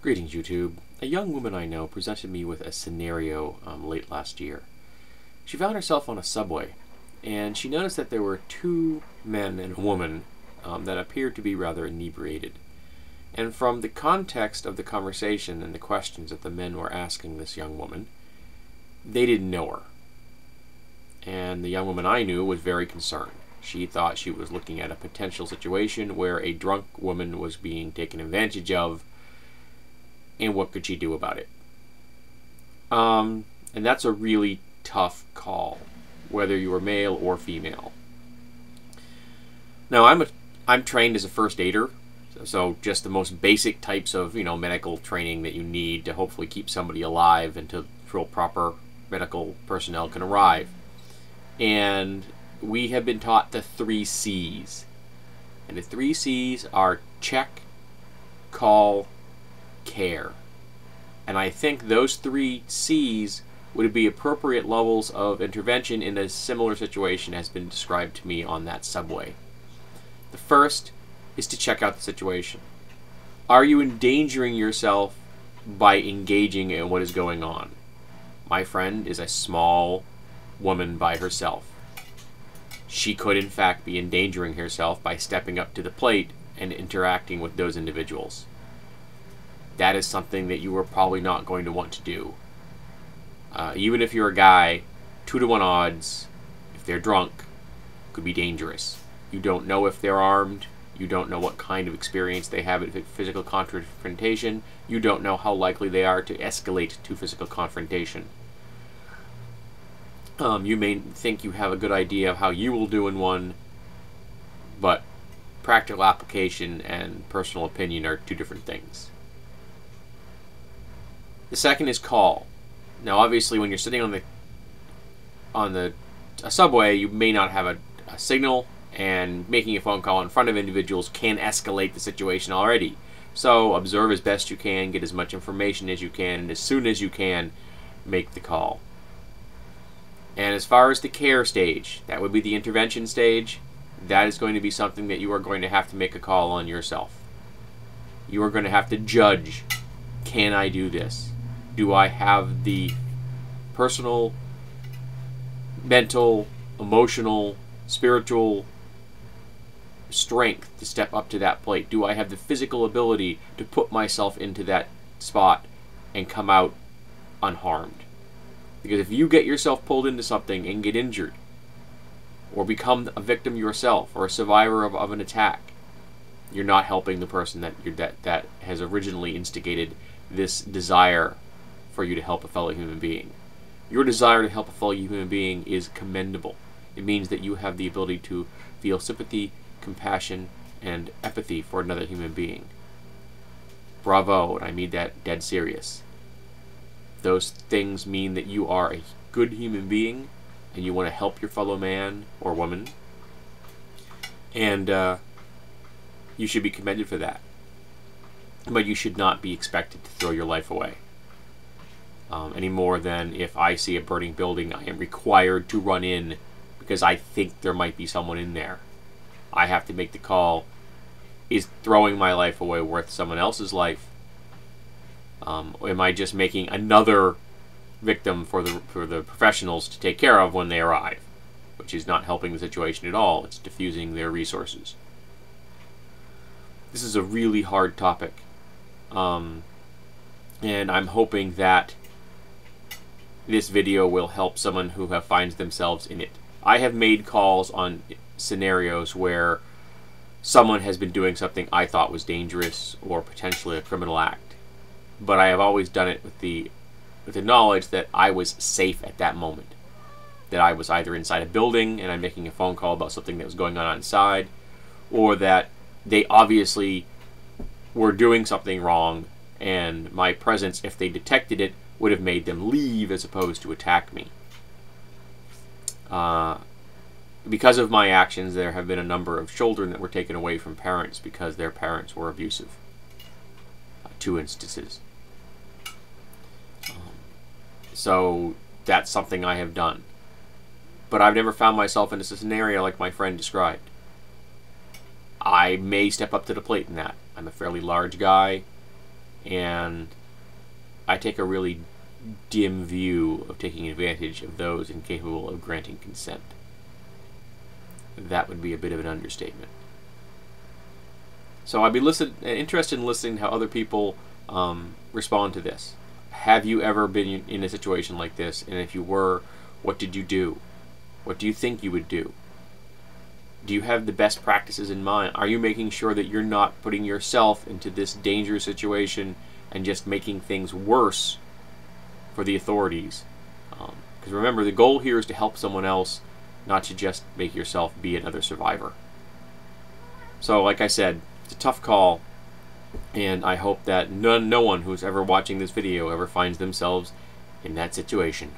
Greetings, YouTube. A young woman I know presented me with a scenario late last year. She found herself on a subway, and she noticed that there were two men and a woman that appeared to be rather inebriated. And from the context of the conversation and the questions that the men were asking this young woman, they didn't know her. And the young woman I knew was very concerned. She thought she was looking at a potential situation where a drunk woman was being taken advantage of, and what could she do about it? And that's a really tough call, whether you are male or female. Now, I'm trained as a first aider, so just the most basic types of medical training that you need to hopefully keep somebody alive until proper medical personnel can arrive. And we have been taught the 3 C's, and the 3 C's are check, call, care. And I think those 3 C's would be appropriate levels of intervention in a similar situation as been described to me on that subway. The first is to check out the situation. Are you endangering yourself by engaging in what is going on? My friend is a small woman by herself. She could in fact be endangering herself by stepping up to the plate and interacting with those individuals. That is something that you are probably not going to want to do. Even if you're a guy, 2-to-1 odds, if they're drunk, could be dangerous. You don't know if they're armed. You don't know what kind of experience they have at physical confrontation. You don't know how likely they are to escalate to physical confrontation. You may think you have a good idea of how you will do in one, but practical application and personal opinion are 2 different things. The second is call. Now, obviously, when you're sitting on a subway, you may not have a signal, and making a phone call in front of individuals can escalate the situation already. So observe as best you can, get as much information as you can, and as soon as you can, make the call. And as far as the care stage, that would be the intervention stage, that is going to be something that you are going to have to make a call on yourself. You are going to have to judge, can I do this? Do I have the personal, mental, emotional, spiritual strength to step up to that plate? Do I have the physical ability to put myself into that spot and come out unharmed? Because if you get yourself pulled into something and get injured, or become a victim yourself, or a survivor of an attack, you're not helping the person that has originally instigated this desire for you to help a fellow human being. Your desire to help a fellow human being is commendable. It means that you have the ability to feel sympathy, compassion, and empathy for another human being. Bravo, and I mean that dead serious. Those things mean that you are a good human being, and you want to help your fellow man or woman, and you should be commended for that. But you should not be expected to throw your life away. Any more than if I see a burning building, I am required to run in because I think there might be someone in there. I have to make the call. Is throwing my life away worth someone else's life? Or am I just making another victim for the professionals to take care of when they arrive? Which is not helping the situation at all. It's diffusing their resources. This is a really hard topic. And I'm hoping that this video will help someone who finds themselves in it. I have made calls on scenarios where someone has been doing something I thought was dangerous or potentially a criminal act. But I have always done it with the knowledge that I was safe at that moment. That I was either inside a building and I'm making a phone call about something that was going on inside, or that they obviously were doing something wrong and my presence, if they detected it, would have made them leave as opposed to attack me. Because of my actions, there have been a number of children that were taken away from parents because their parents were abusive. 2 instances. So that's something I have done. But I've never found myself in a scenario like my friend described. I may step up to the plate in that. I'm a fairly large guy. and I take a really dim view of taking advantage of those incapable of granting consent. That would be a bit of an understatement. So I'd be interested in listening to how other people respond to this. Have you ever been in a situation like this? And if you were, what did you do? What do you think you would do? Do you have the best practices in mind? Are you making sure that you're not putting yourself into this dangerous situation and just making things worse for the authorities? Because remember, the goal here is to help someone else, not to just make yourself be another survivor. So, like I said, it's a tough call, and I hope that no one who's ever watching this video ever finds themselves in that situation.